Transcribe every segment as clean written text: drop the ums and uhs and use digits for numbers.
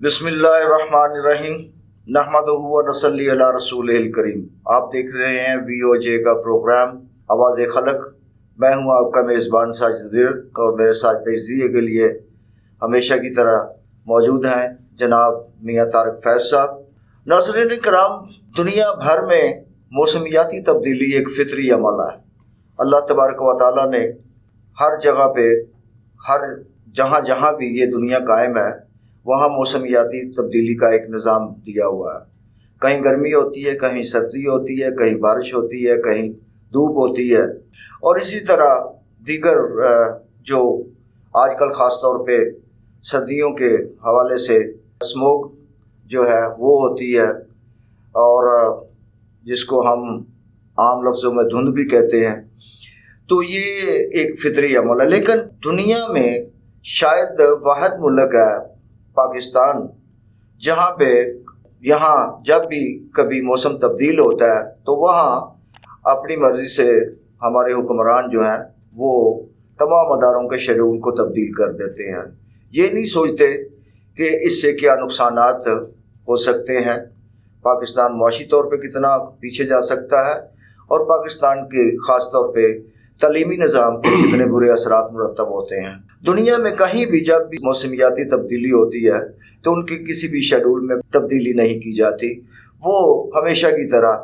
بسم اللہ الرحمن الرحیم نحمدہ و نصلی علی رسولہ الکریم۔ آپ دیکھ رہے ہیں VOJ کا پروگرام آواز خلق۔ میں ہوں آپ کا میزبان ساجد ورک، اور میرے ساتھ تجزیے کے لیے ہمیشہ کی طرح موجود ہیں جناب میاں طارق فیض صاحب۔ ناظرین کرام، دنیا بھر میں موسمیاتی تبدیلی ایک فطری عمل ہے۔ اللہ تبارک و تعالیٰ نے ہر جگہ پہ جہاں بھی یہ دنیا قائم ہے وہاں موسمیاتی تبدیلی کا ایک نظام دیا ہوا ہے۔ کہیں گرمی ہوتی ہے، کہیں سردی ہوتی ہے، کہیں بارش ہوتی ہے، کہیں دھوپ ہوتی ہے، اور اسی طرح دیگر جو آج کل خاص طور پہ سردیوں کے حوالے سے اسموگ جو ہے وہ ہوتی ہے، اور جس کو ہم عام لفظوں میں دھند بھی کہتے ہیں۔ تو یہ ایک فطری عمل ہے، لیکن دنیا میں شاید واحد ملک ہے پاکستان جہاں پہ یہاں جب بھی کبھی موسم تبدیل ہوتا ہے تو وہاں اپنی مرضی سے ہمارے حکمران جو ہیں وہ تمام اداروں کے شیڈول کو تبدیل کر دیتے ہیں۔ یہ نہیں سوچتے کہ اس سے کیا نقصانات ہو سکتے ہیں، پاکستان معاشی طور پہ کتنا پیچھے جا سکتا ہے، اور پاکستان کے خاص طور پہ تعلیمی نظام پر کتنے برے اثرات مرتب ہوتے ہیں۔ دنیا میں کہیں بھی جب بھی موسمیاتی تبدیلی ہوتی ہے تو ان کے کسی بھی شیڈول میں تبدیلی نہیں کی جاتی، وہ ہمیشہ کی طرح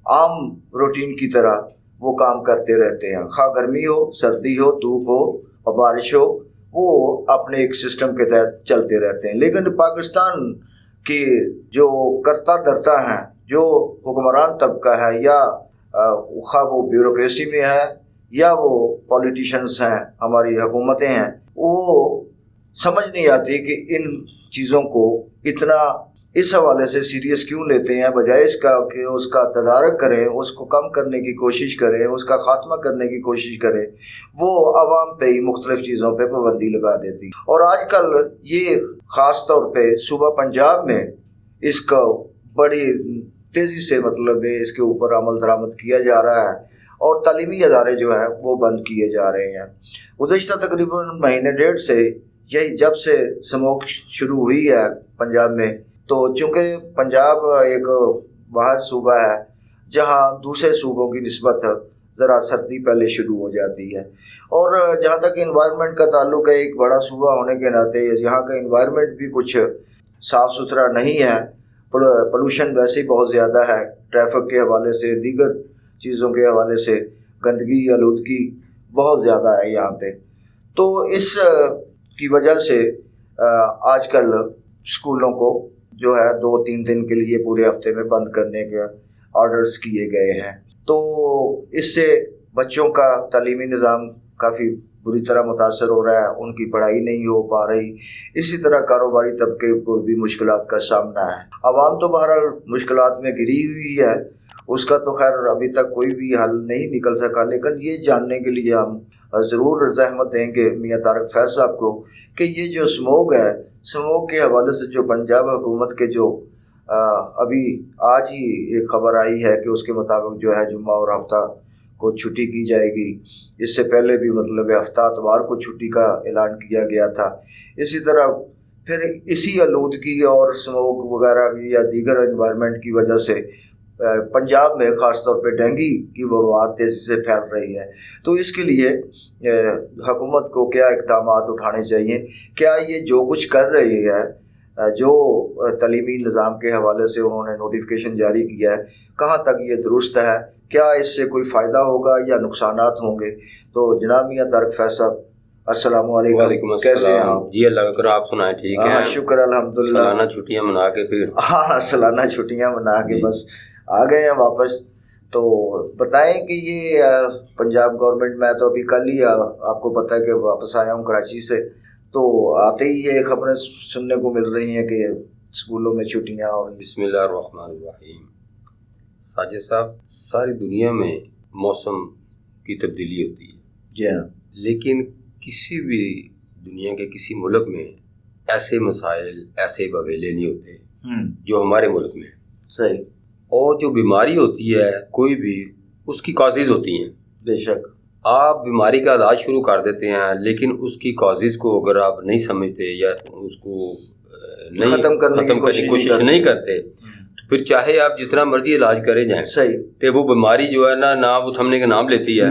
عام روٹین کی طرح وہ کام کرتے رہتے ہیں، خواہ گرمی ہو، سردی ہو، دھوپ ہو اور بارش ہو، وہ اپنے ایک سسٹم کے تحت چلتے رہتے ہیں۔ لیکن پاکستان کی جو کرتا دھرتا ہیں، جو حکمران طبقہ ہے، یا خواہ وہ بیوروکریسی میں ہے یا وہ پولیٹیشنز ہیں، ہماری حکومتیں ہیں، وہ سمجھ نہیں آتی کہ ان چیزوں کو اتنا اس حوالے سے سیریس کیوں لیتے ہیں، بجائے اس کا کہ اس کا تدارک کریں، اس کو کم کرنے کی کوشش کریں، اس کا خاتمہ کرنے کی کوشش کریں۔ وہ عوام پہ ہی مختلف چیزوں پہ پابندی لگا دیتی، اور آج کل یہ خاص طور پہ صوبہ پنجاب میں اس کو بڑی تیزی سے اس کے اوپر عمل درآمد کیا جا رہا ہے، اور تعلیمی ادارے جو ہیں وہ بند کیے جا رہے ہیں۔ گزشتہ تقریباً مہینے ڈیڑھ سے یہی جب سے اسموگ شروع ہوئی ہے پنجاب میں، تو چونکہ پنجاب ایک واحد صوبہ ہے جہاں دوسرے صوبوں کی نسبت ذرا سردی پہلے شروع ہو جاتی ہے، اور جہاں تک انوائرمنٹ کا تعلق ہے، ایک بڑا صوبہ ہونے کے ناطے یہاں کا انوائرمنٹ بھی کچھ صاف ستھرا نہیں ہے۔ پولوشن ویسے ہی بہت زیادہ ہے، ٹریفک کے حوالے سے، دیگر چیزوں کے حوالے سے گندگی آلودگی بہت زیادہ ہے یہاں پہ۔ تو اس کی وجہ سے آج کل اسکولوں کو جو ہے 2-3 دن کے لیے پورے ہفتے میں بند کرنے کے آرڈرز کیے گئے ہیں۔ تو اس سے بچوں کا تعلیمی نظام کافی بری طرح متاثر ہو رہا ہے، ان کی پڑھائی نہیں ہو پا رہی، اسی طرح کاروباری طبقے کو بھی مشکلات کا سامنا ہے۔ عوام تو بہرحال مشکلات میں گری ہوئی ہے، اس کا تو خیر ابھی تک کوئی بھی حل نہیں نکل سکا، لیکن یہ جاننے کے لیے ہم ضرور زحمت دیں گے میاں طارق فیض صاحب کو کہ یہ جو اسموگ ہے، اسموگ کے حوالے سے جو پنجاب حکومت کے جو ابھی آج ہی ایک خبر آئی ہے کہ اس کے مطابق جو ہے جمعہ اور ہفتہ کو چھٹی کی جائے گی، اس سے پہلے بھی ہفتہ اتوار کو چھٹی کا اعلان کیا گیا تھا۔ اسی طرح پھر اسی آلودگی اور اسموگ وغیرہ یا دیگر انوائرمنٹ کی وجہ سے پنجاب میں خاص طور پہ ڈینگی کی وبا تیزی سے پھیل رہی ہے۔ تو اس کے لیے حکومت کو کیا اقدامات اٹھانے چاہیے؟ کیا یہ جو کچھ کر رہی ہے، جو تعلیمی نظام کے حوالے سے انہوں نے نوٹیفیکیشن جاری کیا ہے، کہاں تک یہ درست ہے؟ کیا اس سے کوئی فائدہ ہوگا یا نقصانات ہوں گے؟ تو جناب میاں طارق فیض صاحب، السلام علیکم۔ وعلیکم السلام۔ کیسے ہیں آپ؟ جی اللہ کا کرم، آپ سنائیں ٹھیک ہیں؟ ہاں شکر الحمدللہ۔ سالانہ چھٹیاں منا کے پھر سالانہ چھٹیاں منا کے بس آ گئے ہیں واپس۔ تو بتائیں کہ یہ پنجاب گورنمنٹ، میں تو ابھی کل ہی آپ کو پتہ ہے کہ واپس آیا ہوں کراچی سے، تو آتے ہی یہ خبریں سننے کو مل رہی ہیں کہ اسکولوں میں چھٹیاں ہو رہی ہیں۔ بسم اللہ الرحمن الرحیم۔ ساجد صاحب، ساری دنیا میں موسم کی تبدیلی ہوتی ہے، جی ہاں، لیکن کسی بھی دنیا کے کسی ملک میں ایسے مسائل، ایسے بویلے نہیں ہوتے جو ہمارے ملک میں۔ صحیح۔ اور جو بیماری ہوتی ہے کوئی بھی، اس کی کازز ہوتی ہیں۔ بے شک۔ آپ بیماری کا علاج شروع کر دیتے ہیں، لیکن اس کی کازز کو اگر آپ نہیں سمجھتے یا اس کو ختم کرنے کی کوشش نہیں کرتے، پھر چاہے آپ جتنا مرضی علاج کرے جائیں، صحیح، تو وہ بیماری جو ہے نا، نہ وہ تھمنے کا نام لیتی ہے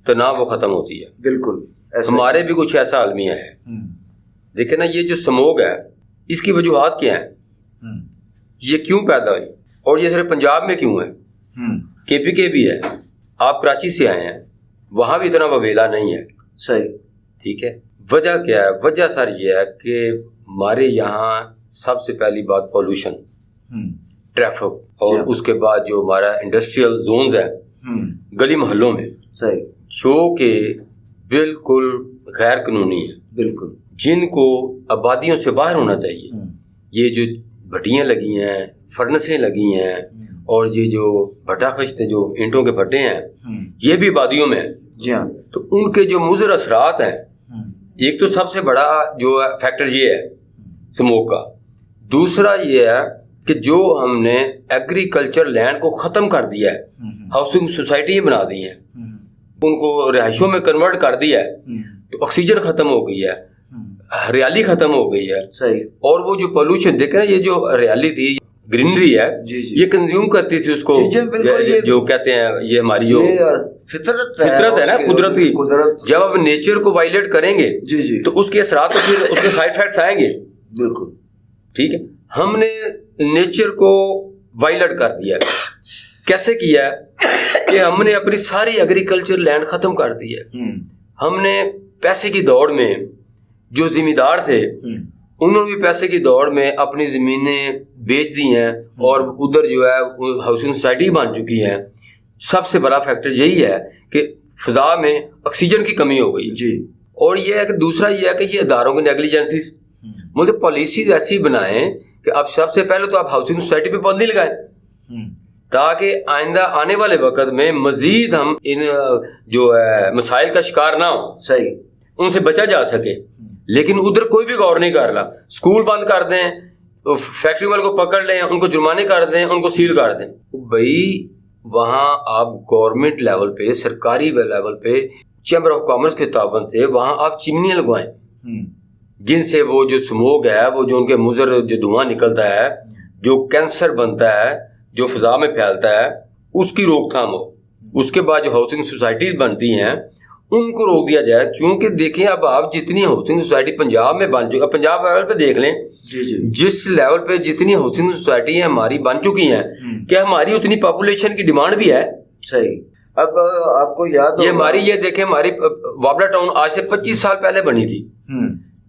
تو نہ وہ ختم ہوتی ہے۔ بالکل ہمارے بھی کچھ ایسا المیہ ہے۔ دیکھیں نا، یہ جو سموگ ہے اس کی وجوہات کیا ہیں، یہ کیوں پیدا ہوئی، اور یہ صرف پنجاب میں کیوں ہے؟ کے پی کے بھی ہے، آپ کراچی سے آئے ہیں، وہاں بھی اتنا وبیلا نہیں ہے، صحیح، ٹھیک ہے۔ وجہ کیا ہے؟ وجہ سر یہ ہے کہ ہمارے یہاں سب سے پہلی بات پولوشن، ٹریفک، اور اس کے بعد جو ہمارا انڈسٹریل زونز ہے گلی محلوں میں، صحیح، جو کہ بالکل غیر قانونی ہے، بالکل، جن کو آبادیوں سے باہر ہونا چاہیے۔ یہ جو بھٹیاں لگی ہیں، فرنسیں لگی ہیں، اور یہ جو بھٹا خشت جو اینٹوں کے بھٹے ہیں، یہ بھی آبادیوں میں ہیں۔ جی ہاں، تو ان کے جو مضر اثرات ہیں، ایک تو سب سے بڑا جو فیکٹر یہ ہے سموک کا، دوسرا یہ ہے کہ جو ہم نے ایگریکلچر لینڈ کو ختم کر دیا ہے، ہاؤسنگ سوسائٹی بنا دی ہیں، ان کو رہائشوں میں کنورٹ کر دیا ہے، تو آکسیجن ختم ہو گئی ہے، ہریالی ختم ہو گئی ہے، صحیح، اور وہ جو پولوشن دیکھیں نا، یہ جو ہریالی تھی، گرینری ہے، یہ کنزیوم کرتی تھی اس کو، جو کہتے ہیں یہ ہماری جو فطرت ہے نا، قدرت کی، جب آپ نیچر کو وائلیٹ کریں گے تو اس کے اثرات تو پھر اس کے سائڈ افیکٹس آئیں گے۔ بالکل ٹھیک ہے، ہم نے نیچر کو وائلیٹ کر دیا ہے۔ کیسے کیا ہے کہ ہم نے اپنی ساری ایگریکلچر لینڈ ختم کر دی ہے۔ ہم نے پیسے کی دوڑ میں، جو ذمہ دار تھے انہوں نے بھی پیسے کی دوڑ میں اپنی زمینیں بیچ دی ہیں، اور ادھر جو ہے ہاؤسنگ سوسائٹی بن چکی ہیں۔ سب سے بڑا فیکٹر یہی ہے کہ فضا میں آکسیجن کی کمی ہو گئی جی، اور یہ ہے کہ دوسرا یہ ہے کہ یہ اداروں کی نیگلیجنسیز، مطلب پالیسیز ایسی بنائیں کہ اب سب سے پہلے تو آپ ہاؤسنگ سوسائٹی پہ پابندی لگائیں، تاکہ آئندہ آنے والے وقت میں مزید ہم ان جو ہے مسائل کا شکار نہ ہوں، صحیح، ان سے بچا جا سکے۔ لیکن ادھر کوئی بھی غور نہیں کر رہا، اسکول بند کر دیں، فیکٹری والے کو پکڑ لیں، ان کو جرمانے کر دیں، ان کو سیل کر دیں۔ بھائی وہاں آپ گورنمنٹ لیول پہ، سرکاری لیول پہ، چیمبر آف کامرس کے تعاون سے وہاں آپ چمنیاں لگوائیں، جن سے وہ جو سموگ ہے، وہ جو ان کے مضر جو دھواں نکلتا ہے، جو کینسر بنتا ہے، جو فضا میں پھیلتا ہے، اس کی روک تھام ہو۔ اس کے بعد جو ہاؤسنگ سوسائٹیز بنتی ہیں ان کو روک دیا جائے، کیونکہ دیکھیں اب آپ جتنی ہاؤسنگ سوسائٹی پنجاب میں بن چکی، پنجاب لیول پہ دیکھ لیں، جس لیول پہ جتنی ہاؤسنگ سوسائٹی ہیں ہماری بن چکی ہیں، کہ ہماری اتنی پاپولیشن کی ڈیمانڈ بھی ہے، صحیح۔ اب آپ کو یاد یہ ہماری، یہ دیکھیں ہماری وابلا ٹاؤن آج سے 25 سال پہلے بنی تھی،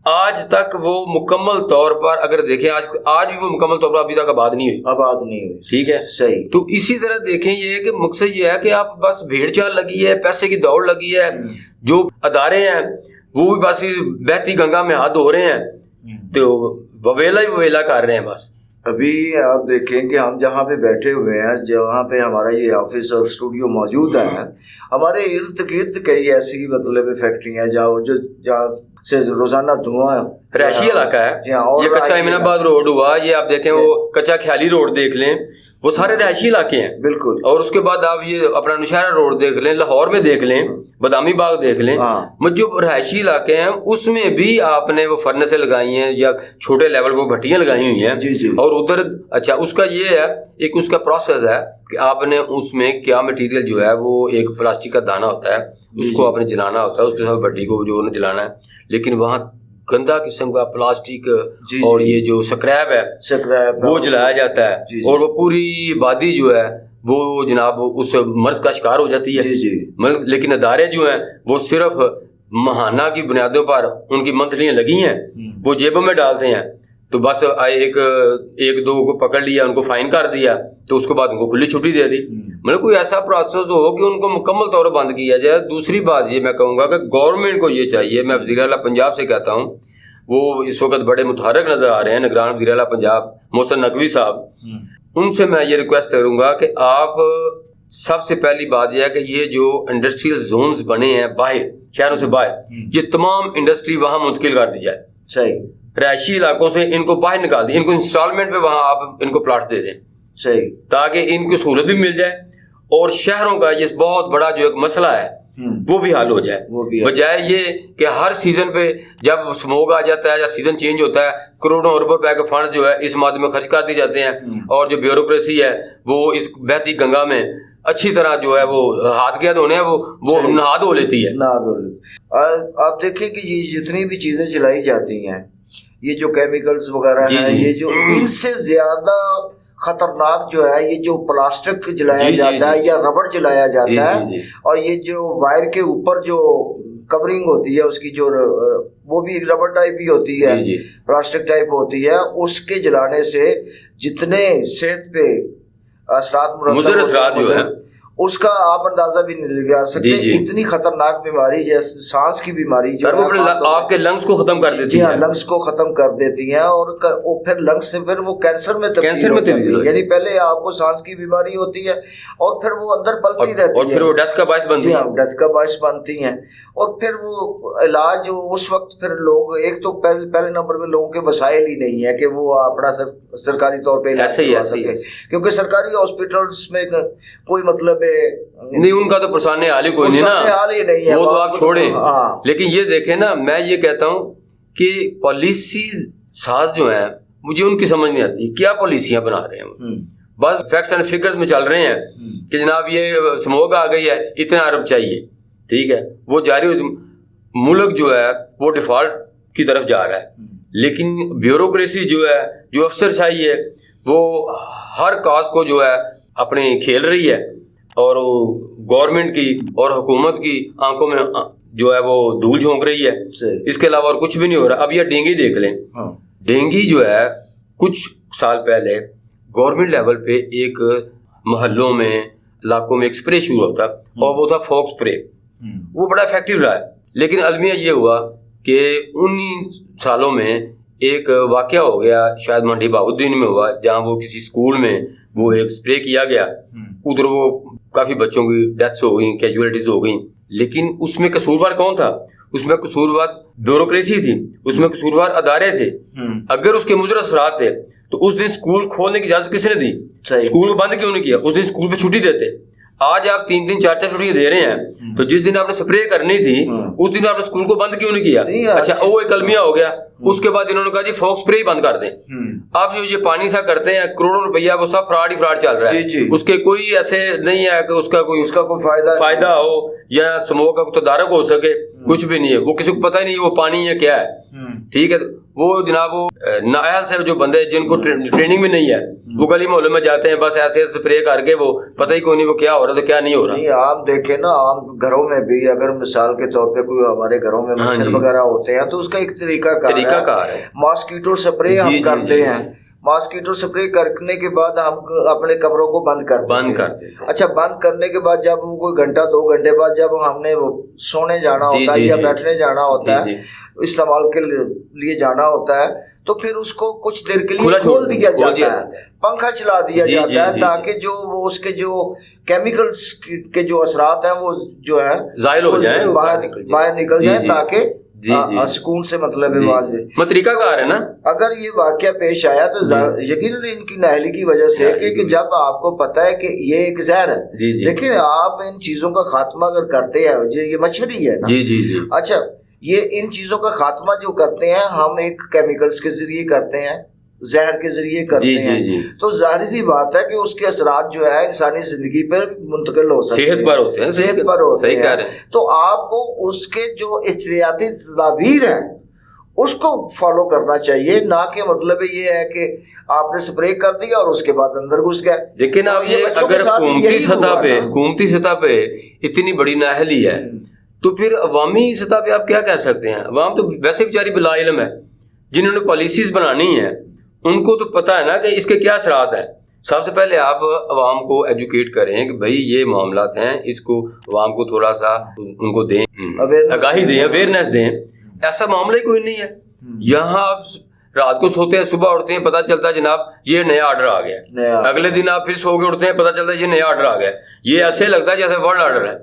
آج تک وہ مکمل طور پر اگر دیکھیں آج بھی وہ مکمل طور پر ابھی تک آباد نہیں ہوئی، ٹھیک ہے، صحیح۔ تو اسی طرح دیکھیں، یہ کہ مقصد یہ ہے کہ آپ بس بھیڑ چال لگی ہے، پیسے کی دوڑ لگی ہے، جو ادارے ہیں وہ بھی بس بہتی گنگا میں ہاتھ دھو رہے ہیں، تو وویلا ہی وویلا کر رہے ہیں بس۔ ابھی آپ دیکھیں کہ ہم جہاں پہ بیٹھے ہوئے ہیں، جہاں پہ ہمارا یہ آفس اور اسٹوڈیو موجود ہے، ہمارے ارد گرد کئی ایسی مطلب فیکٹریاں جہاں سے روزانہ دھواں، رہائشی علاقہ ہے، یہ کچا امین آباد روڈ ہوا، یہ آپ دیکھیں وہ کچا خیالی روڈ دیکھ لیں، وہ سارے رہائشی علاقے ہیں، بالکل۔ اور اس کے بعد آپ یہ اپنا نوشہرہ روڈ دیکھ لیں، لاہور میں دیکھ لیں، بادامی باغ دیکھ لیں، جو رہائشی علاقے ہیں اس میں بھی آپ نے وہ فرنسیں لگائی ہیں یا چھوٹے لیول پہ بھٹیاں لگائی ہوئی ہیں، اور ادھر اچھا اس کا یہ ہے، ایک اس کا پروسیس ہے کہ آپ نے اس میں کیا مٹیریل جو ہے، وہ ایک پلاسٹک کا دانہ ہوتا ہے، اس کو آپ نے جلانا ہوتا ہے، اس کے ساتھ بھٹی کو جو انہیں جلانا ہے، لیکن وہاں گندا قسم کا پلاسٹک اور یہ جو سکریپ ہے وہ جلایا جاتا ہے، اور وہ پوری آبادی جو ہے وہ جناب اس مرض کا شکار ہو جاتی ہے۔ لیکن ادارے جو ہیں وہ صرف ماہانہ کی بنیادوں پر ان کی منتھلیاں لگی ہیں، وہ جیبوں میں ڈالتے ہیں، تو بس ایک دو کو پکڑ لیا، ان کو فائن کر دیا، تو اس کے بعد ان کو کھلی چھٹی دے دی۔ مطلب کوئی ایسا پروسیس ہو کہ ان کو مکمل طور پر بند کیا جائے۔ دوسری بات یہ میں کہوں گا کہ گورنمنٹ کو یہ چاہیے، میں وزیر اعلیٰ پنجاب سے کہتا ہوں، وہ اس وقت بڑے متحرک نظر آ رہے ہیں، نگران وزیر اعلیٰ پنجاب محسن نقوی صاحب، ان سے میں یہ ریکویسٹ کروں گا کہ آپ سب سے پہلی بات یہ ہے کہ یہ جو انڈسٹریل زونز بنے ہیں باہر، شہروں سے باہر، یہ تمام انڈسٹری وہاں منتقل کر دی جائے، صحیح، رہائشی علاقوں سے ان کو باہر نکال دیں، ان کو انسٹالمنٹ پہ وہاں آپ ان کو پلاٹ دے دیں، صحیح، تاکہ ان کو سہولت بھی مل جائے۔ اور شہروں کا یہ بہت بڑا جو ایک مسئلہ ہے وہ بھی حل ہو جائے, بجائے یہ کہ ہر سیزن پہ جب اسموگ آ جاتا ہے یا سیزن چینج ہوتا ہے کروڑوں اربوں روپے کے فنڈ جو ہے اس مادے میں خرچ کر دیے جاتے ہیں, اور جو بیوروکریسی ہے وہ اس بہتی گنگا میں اچھی طرح جو ہے وہ ہاتھ کے دھونے ہیں وہ نہا دھو لیتی ہے. آپ دیکھیں کہ یہ جتنی بھی چیزیں جلائی جاتی ہیں, یہ جو کیمیکلز وغیرہ ہیں, یہ جو ان سے زیادہ خطرناک جو ہے یہ جو پلاسٹک جلایا جاتا ہے یا ربڑ جلایا جاتا ہے, اور یہ جو وائر کے اوپر جو کورنگ ہوتی ہے اس کی جو وہ بھی ربڑ ٹائپ ہی ہوتی ہے, پلاسٹک ٹائپ ہوتی ہے, اس کے جلانے سے جتنے صحت پہ مضر اثرات جو ہے اس کا آپ اندازہ بھی نہیں لگا سکتے. اتنی خطرناک بیماری جیسے سانس کی بیماری جو آپ کے لنگس کو ختم کر دیتی ہے, لنگس کو ختم کر دیتی ہیں, اور پھر لنگس سے پھر وہ کینسر میں تبدیل ہوتی ہے. یعنی پہلے آپ کو سانس کی بیماری ہوتی ہے اور پھر وہ اندر پلتی رہتی ہے, اور پھر وہ ڈیتھ کا باعث بنتی ہے, ڈیتھ کا باعث بنتی ہیں. اور پھر وہ علاج اس وقت پھر لوگ ایک تو پہلے نمبر پہ لوگوں کے وسائل ہی نہیں ہے کہ وہ اپنا سرکاری طور پہ علاج کروا سکے, کیونکہ سرکاری ہاسپٹلس میں کوئی مطلب نہیں, ان کا تو پرسان حال ہی کوئی نہیں نا, وہ تو آپ چھوڑیں. لیکن یہ دیکھیں نا, میں یہ کہتا ہوں کہ پالیسی ساز جو ہیں مجھے ان کی سمجھ نہیں آتی کیا پالیسیاں بنا رہے ہیں. بس فیکٹس اینڈ فگرز میں چل رہے ہیں کہ جناب یہ اسموگ آ گئی ہے اتنا ارب چاہیے, ٹھیک ہے, وہ جاری ملک جو ہے وہ ڈیفالٹ کی طرف جا رہا ہے. لیکن بیوروکریسی جو ہے, جو افسر شاہی ہے, وہ ہر کاز کو جو ہے اپنے کھیل رہی ہے, اور گورنمنٹ کی اور حکومت کی آنکھوں میں جو ہے وہ دھول جھونک رہی ہے. اس کے علاوہ اور کچھ بھی نہیں ہو رہا. اب یہ ڈینگی دیکھ لیں, ڈینگی جو ہے کچھ سال پہلے گورنمنٹ لیول پہ ایک محلوں میں علاقوں میں ایک اسپرے شروع ہوتا, اور وہ تھا فوک اسپرے, وہ بڑا افیکٹو رہا ہے. لیکن المیہ یہ ہوا کہ ان سالوں میں ایک واقعہ ہو گیا, شاید منڈی بہاؤالدین میں ہوا, جہاں وہ کسی اسکول میں وہ ایک اسپرے کیا گیا, ادھر وہ کافی بچوں کی ڈیتھس ہو گئیں, کیجولیٹیز ہو گئیں. لیکن اس میں قصوروار کون تھا؟ اس میں قصوروار بیوروکریسی تھی, اس میں قصوروار ادارے تھے. اگر اس کے مضر اثرات تھے تو اس دن اسکول کھولنے کی اجازت کس نے دی؟ اسکول کو بند کیوں نہیں کیا؟ اس دن اسکول پہ چھٹی دیتے. آج آپ 3 دن 4 چھٹیاں دے رہے ہیں, تو جس دن آپ نے اسپرے کرنی تھی اس دن آپ نے اسکول کو بند کیوں نہیں کیا؟ اچھا, وہ ایک المیہ ہو گیا. اس کے بعد انہوں نے کہا جی فوک اسپرے ہی بند کر دیں. اب جو یہ پانی سا کرتے ہیں کروڑوں روپیہ, وہ سب فراڈ ہی فراڈ چل رہا ہے. اس کے کوئی ایسے نہیں ہے کہ اس کا کوئی فائدہ ہو یا سموگ کا کوئی تدارک ہو سکے, کچھ بھی نہیں ہے. وہ کسی کو پتہ ہی نہیں وہ پانی ہے کیا ہے, ٹھیک ہے. وہ جناب وہ نااہل سے جو بندے جن کو ٹریننگ میں نہیں ہے, وہ گلی محلے میں جاتے ہیں بس ایسے اسپرے کر کے, وہ پتہ ہی کوئی نہیں وہ کیا ہو رہا تو کیا نہیں ہو رہا. نہیں, آپ دیکھیں نا, عام گھروں میں بھی اگر مثال کے طور پہ کوئی ہمارے گھروں میں مچھر وغیرہ ہوتے ہیں تو اس کا ایک طریقہ کار ہے. ماسکیٹو اسپرے ہم کرتے ہیں. ماسکیٹو اسپرے کرنے کے بعد ہم اپنے کمروں کو بند کر دیتے ہیں. اچھا, بند کرنے کے بعد جب کوئی گھنٹہ 2 گھنٹے بعد جب ہم نے سونے جانا ہوتا ہے یا بیٹھنے جانا ہوتا ہے, استعمال کے لیے جانا ہوتا ہے, تو پھر اس کو کچھ دیر کے لیے کھول دیا جاتا ہے, پنکھا چلا دیا جاتا ہے, تاکہ جو وہ اس کے جو کیمیکلز کے جو اثرات ہیں وہ جو ہے زائل ہو جائیں, باہر نکل جائیں, تاکہ سکون سے مطلب ہے طریقہ کار ہے نا. اگر یہ واقعہ پیش آیا تو یقیناً ان کی نااہلی کی وجہ سے, کہ جب آپ کو پتا ہے کہ یہ ایک زہر ہے. دیکھیں, آپ ان چیزوں کا خاتمہ اگر کرتے ہیں, یہ مچھر ہی ہے نا. اچھا, یہ ان چیزوں کا خاتمہ جو کرتے ہیں ہم ایک کیمیکلز کے ذریعے کرتے ہیں, زہر کے ذریعے کرتے ہیں, تو ظاہر سی بات ہے کہ اس کے اثرات جو ہے انسانی زندگی پر منتقل ہو سکتے ہیں, صحت پر ہوتے ہیں. تو آپ کو اس کے جو احتیاطی تدابیر ہیں اس کو فالو کرنا چاہیے, نہ کہ مطلب یہ ہے کہ آپ نے اسپرے کر دیا اور اس کے بعد اندر گھس گئے. لیکن اب یہ اگر حکومتی سطح پہ اتنی بڑی نااہلی ہے تو پھر عوامی سطح پہ آپ کیا کہہ سکتے ہیں؟ عوام تو ویسے بیچاری بلا علم ہے, جنہوں نے پالیسیز بنانی ہے ان کو تو پتہ ہے نا کہ اس کے کیا اثرات ہیں. سب سے پہلے آپ عوام کو ایجوکیٹ کریں کہ بھائی یہ معاملات ہیں, اس کو عوام کو تھوڑا سا ان کو دیں, آگاہی دیں, اویئرنیس دیں. ایسا معاملہ ہی کوئی نہیں ہے. یہاں آپ رات کو سوتے ہیں, صبح اٹھتے ہیں, پتہ چلتا ہے جناب یہ نیا آرڈر آ گیا, اگلے دن آپ پھر سو کے اٹھتے ہیں, پتہ چلتا ہے یہ نیا آرڈر آ گیا. یہ ایسے لگتا ہے جیسے ورلڈ آرڈر ہے.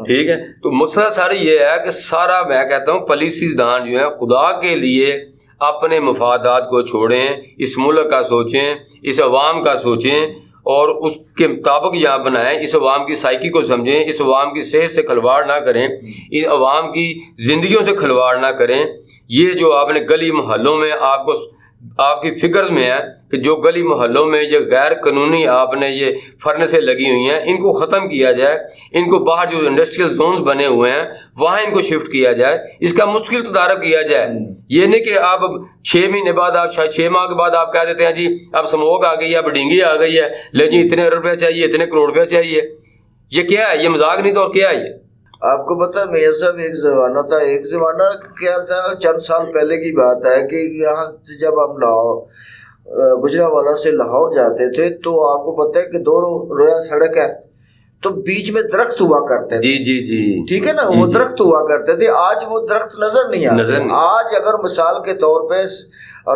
ٹھیک ہے, تو مسئلہ ساری یہ ہے کہ سارا میں کہتا ہوں پالیسی دان جو ہیں خدا کے لیے اپنے مفادات کو چھوڑیں, اس ملک کا سوچیں, اس عوام کا سوچیں, اور اس کے مطابق یہاں بنائیں، اس عوام کی سائیکی کو سمجھیں، اس عوام کی صحت سے کھلواڑ نہ کریں، ان عوام کی زندگیوں سے کھلواڑ نہ کریں۔ یہ جو آپ نے گلی محلوں میں آپ کی فکرز میں ہے کہ جو گلی محلوں میں یہ غیر قانونی آپ نے یہ فرنسیں لگی ہوئی ہیں، ان کو ختم کیا جائے، ان کو باہر جو انڈسٹریل زونز بنے ہوئے ہیں وہاں ان کو شفٹ کیا جائے، اس کا مستقل تدارک کیا جائے۔ یہ نہیں کہ آپ 6 مہینے بعد، آپ 6 ماہ کے بعد آپ کہہ دیتے ہیں جی اب سموگ آ گئی ہے، اب ڈینگی آ گئی ہے، لے جی اتنے روپے چاہیے، اتنے کروڑ روپے چاہیے۔ یہ کیا ہے؟ یہ مذاق نہیں تو اور کیا ہے یہ؟ آپ کو پتا میاں صاحب ایک زمانہ تھا، ایک زمانہ کیا تھا، چند سال پہلے کی بات ہے کہ یہاں سے جب ہم گجرانوالہ سے لاہور جاتے تھے تو آپ کو پتا ہے کہ 2 رویا سڑک ہے تو بیچ میں درخت ہوا کرتے تھے، جی ٹھیک ہے نا، وہ درخت ہوا کرتے تھے۔ آج وہ درخت نظر نہیں آتے۔ آج اگر مثال کے طور پہ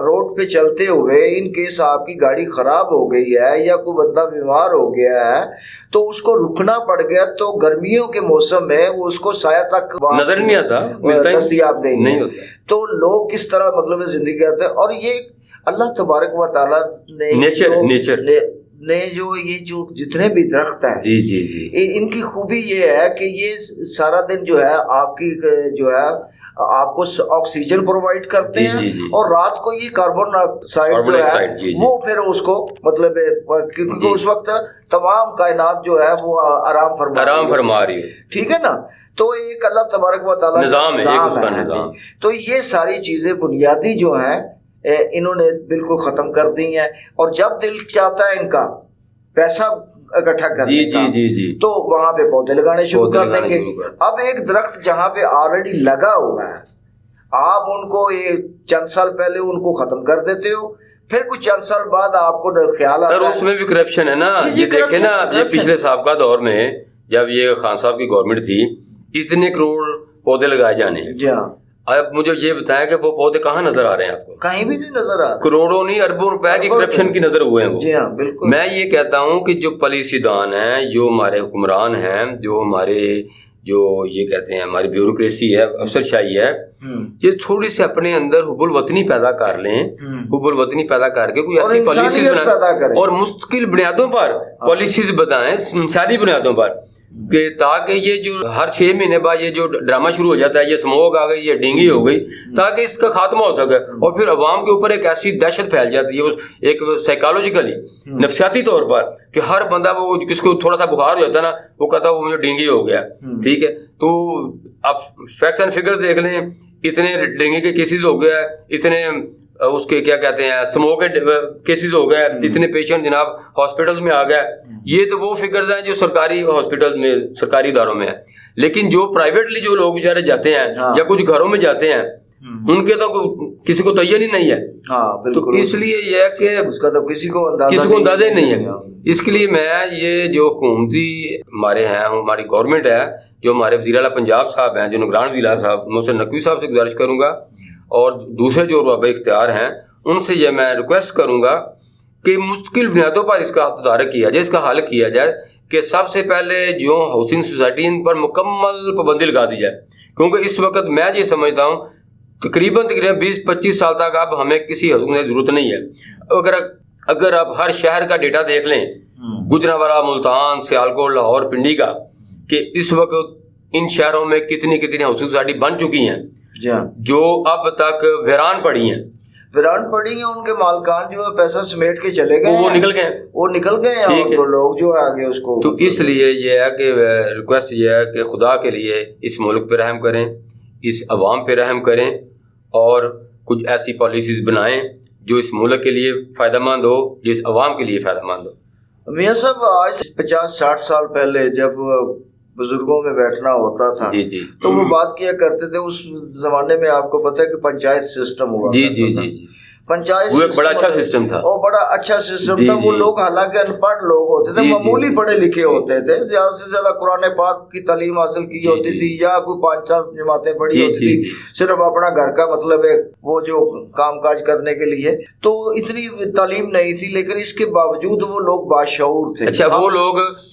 روڈ پہ چلتے ہوئے ان کیس آپ کی گاڑی خراب ہو گئی ہے یا کوئی بندہ بیمار ہو گیا ہے تو اس کو رکنا پڑ گیا، تو گرمیوں کے موسم میں وہ اس کو سایہ تک نظر نہیں آتا، دستیاب نہیں ہوتا، تو لوگ کس طرح مطلب زندگی کرتے ہیں۔ اور یہ اللہ تبارک و تعالیٰ نے نیچر نے جو جتنے بھی درخت ہیں جی ان کی خوبی یہ ہے کہ یہ سارا دن جو ہے آپ کی جو ہے آپ کو آکسیجن پرووائڈ کرتے ہیں اور رات کو یہ کاربن ڈائی آکسائڈ جو ہے وہ پھر اس کو مطلب کیونکہ اس وقت تمام کائنات جو ہے وہ آرام فرما رہی ہے، ٹھیک ہے نا۔ تو ایک اللہ تبارک و تعالیٰ نظام ہے۔ تو یہ ساری چیزیں بنیادی جو ہیں انہوں نے بالکل ختم کر دی ہیں، اور جب دل چاہتا ہے ان کا پیسہ اکٹھا کرنے کا تو وہاں پہ پودے لگانے شروع کر دیں گے۔ اب ایک درخت جہاں پہ آلریڈی لگا ہوا ہے آپ ان کو چند سال پہلے ان کو ختم کر دیتے ہو، پھر کچھ چند سال بعد آپ کو خیال آتا ہے۔ سر اس میں بھی کرپشن ہے نا، یہ دیکھیں نا، یہ پچھلے سابقہ دور میں جب یہ خان صاحب کی گورنمنٹ تھی اتنے کروڑ پودے لگائے جانے ہیں۔ جی ہاں، اب مجھے یہ بتائیں کہ وہ پودے کہاں نظر آ رہے ہیں آپ کو؟ کہیں بھی نہیں نظر آ رہے، کروڑوں نہیں اربوں روپے کی کرپشن کی نظر ہوئے ہیں وہ۔ جی ہاں بالکل۔ میں یہ کہتا ہوں کہ جو پالیسی دان ہیں، جو ہمارے حکمران ہیں، جو ہمارے جو یہ کہتے ہیں ہماری بیوروکریسی ہے، افسر شاہی ہے، یہ تھوڑی سی اپنے اندر حب الوطنی پیدا کر لیں، حب الوطنی پیدا کر کے کوئی ایسی پالیسیز بنائیں اور مستقل بنیادوں پر پالیسیز بتائیں، انسانی بنیادوں پر، کہ تاکہ یہ جو ہر 6 مہینے بعد یہ جو ڈرامہ شروع ہو جاتا ہے، یہ سموگ آ گئی، یہ ڈینگی ہو گئی، تاکہ اس کا خاتمہ ہو سکے، اور پھر عوام کے اوپر ایک ایسی دہشت پھیل جاتی ہے ایک سائیکالوجیکلی، نفسیاتی طور پر، کہ ہر بندہ وہ کس کو تھوڑا سا بخار ہو جاتا ہے نا وہ کہتا ہے وہ مجھے ڈینگی ہو گیا، ٹھیک ہے۔ تو آپ فیکٹس اینڈ فگر دیکھ لیں، اتنے ڈینگی کے کیسز ہو گیا، اتنے اس کے کیا کہتے ہیں سموگ کے کیسز ہو گئے، اتنے پیشنٹ جناب ہاسپٹلز میں آ گئے۔ یہ تو وہ فگرز ہیں جو سرکاری ہاسپٹل میں، سرکاری اداروں میں ہیں، لیکن جو پرائیویٹلی جو لوگ بیچارے جاتے ہیں یا کچھ گھروں میں جاتے ہیں ان کے تو کسی کو تعین ہی نہیں ہے۔ تو اس لیے یہ ہے کہ اس کا تو کسی کو اندازہ ہی نہیں ہے۔ اس کے لیے میں یہ جو حکومتی ہمارے ہیں، ہماری گورنمنٹ ہے، جو ہمارے وزیر اعلیٰ پنجاب صاحب ہیں، جو نگران وزیر صاحب محسن نقوی صاحب سے گزارش کروں گا، اور دوسرے جو رابع اختیار ہیں ان سے یہ میں ریکویسٹ کروں گا کہ مستقل بنیادوں پر اس کا تدارک کیا جائے، اس کا حل کیا جائے، کہ سب سے پہلے جو ہاؤسنگ سوسائٹی ان پر مکمل پابندی لگا دی جائے، کیونکہ اس وقت میں یہ سمجھتا ہوں تقریباً 20-25 سال تک اب ہمیں کسی حاؤسنگ کی ضرورت نہیں ہے۔ اگر آپ ہر شہر کا ڈیٹا دیکھ لیں، گجرانوالہ، ملتان، سیالکوٹ، لاہور، پنڈی کا، کہ اس وقت ان شہروں میں کتنی ہاؤسنگ سوسائٹی بن چکی ہیں جو اب تک ویران پڑی ہیں، ان کے مالکان جو ہے پیسہ سمیٹ کے چلے گئے، وہ نکل گئے ہیں، اور تو لوگ جو ہے آگے اس کو۔ تو اس لیے یہ ہے کہ ریکویسٹ یہ ہے کہ خدا کے لیے اس ملک پہ رحم کریں، اس عوام پہ رحم کریں، اور کچھ ایسی پالیسیز بنائیں جو اس ملک کے لیے فائدہ مند ہو، جو اس عوام کے لیے فائدہ مند ہو۔ میاں صاحب آج 50-60 سال پہلے جب بزرگوں میں بیٹھنا ہوتا تھا تو وہ بات کیا کرتے تھے، اس زمانے میں آپ کو پتہ ہے کہ پنچایت سسٹم ہوا، پنچایت وہ ایک بڑا اچھا سسٹم تھا، اور بڑا اچھا سسٹم تھا۔ وہ لوگ حالانکہ ان پڑھ لوگ ہوتے تھے، معمولی پڑھے لکھے ہوتے تھے، زیادہ سے زیادہ قرآن پاک کی تعلیم حاصل کی ہوتی تھی یا کوئی 5-6 جماعتیں پڑھی ہوتی تھی، صرف اپنا گھر کا مطلب ہے وہ جو کام کاج کرنے کے لیے، تو اتنی تعلیم نہیں تھی، لیکن اس کے باوجود وہ لوگ باشعور تھے۔ اچھا، وہ لوگ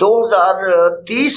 2030